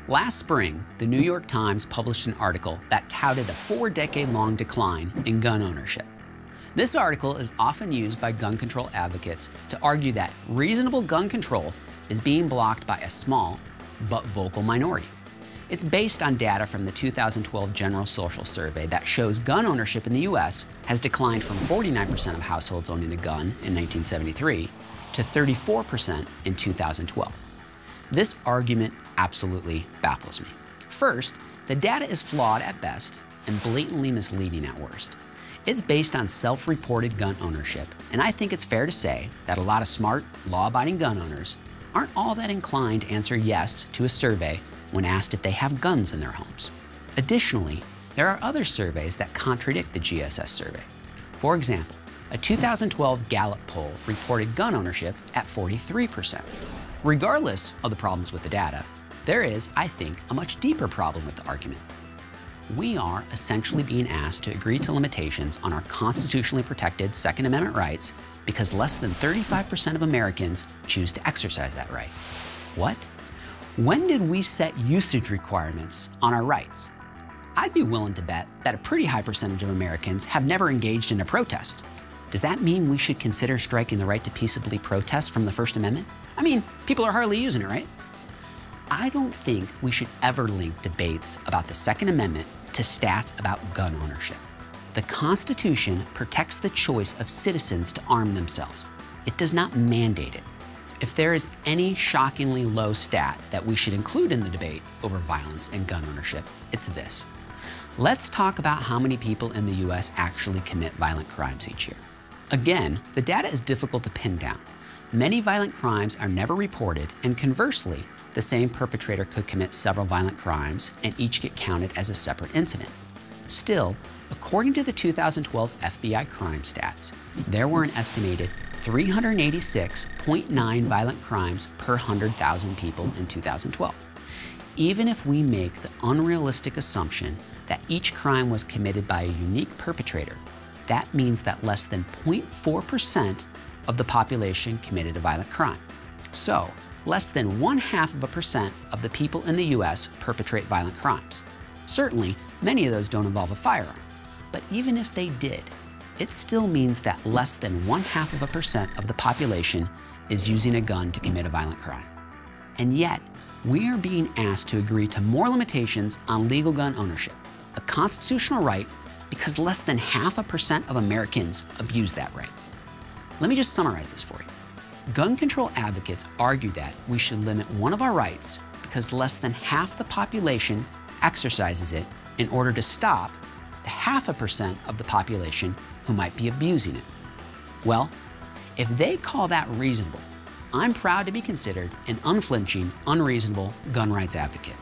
Last spring, the New York Times published an article that touted a 4-decade-long decline in gun ownership. This article is often used by gun control advocates to argue that reasonable gun control is being blocked by a small but vocal minority. It's based on data from the 2012 General Social Survey that shows gun ownership in the U.S. has declined from 49% of households owning a gun in 1973 to 34% in 2012. This argument absolutely baffles me. First, the data is flawed at best and blatantly misleading at worst. It's based on self-reported gun ownership, and I think it's fair to say that a lot of smart, law-abiding gun owners aren't all that inclined to answer yes to a survey when asked if they have guns in their homes. Additionally, there are other surveys that contradict the GSS survey. For example, a 2012 Gallup poll reported gun ownership at 43%. Regardless of the problems with the data, there is, I think, a much deeper problem with the argument. We are essentially being asked to agree to limitations on our constitutionally protected Second Amendment rights because less than 35% of Americans choose to exercise that right. What? When did we set usage requirements on our rights? I'd be willing to bet that a pretty high percentage of Americans have never engaged in a protest. Does that mean we should consider striking the right to peaceably protest from the First Amendment? I mean, people are hardly using it, right? I don't think we should ever link debates about the Second Amendment to stats about gun ownership. The Constitution protects the choice of citizens to arm themselves. It does not mandate it. If there is any shockingly low stat that we should include in the debate over violence and gun ownership, it's this. Let's talk about how many people in the U.S. actually commit violent crimes each year. Again, the data is difficult to pin down. Many violent crimes are never reported, and conversely, the same perpetrator could commit several violent crimes and each get counted as a separate incident. Still, according to the 2012 FBI crime stats, there were an estimated 386.9 violent crimes per 100,000 people in 2012. Even if we make the unrealistic assumption that each crime was committed by a unique perpetrator, that means that less than 0.4% of the population committed a violent crime. So, less than 0.5% of the people in the U.S. perpetrate violent crimes. Certainly, many of those don't involve a firearm. But even if they did, it still means that less than 0.5% of the population is using a gun to commit a violent crime. And yet, we are being asked to agree to more limitations on legal gun ownership, a constitutional right, because less than 0.5% of Americans abuse that right. Let me just summarize this for you. Gun control advocates argue that we should limit one of our rights because less than half the population exercises it in order to stop the 0.5% of the population who might be abusing it. Well, if they call that reasonable, I'm proud to be considered an unflinching, unreasonable gun rights advocate.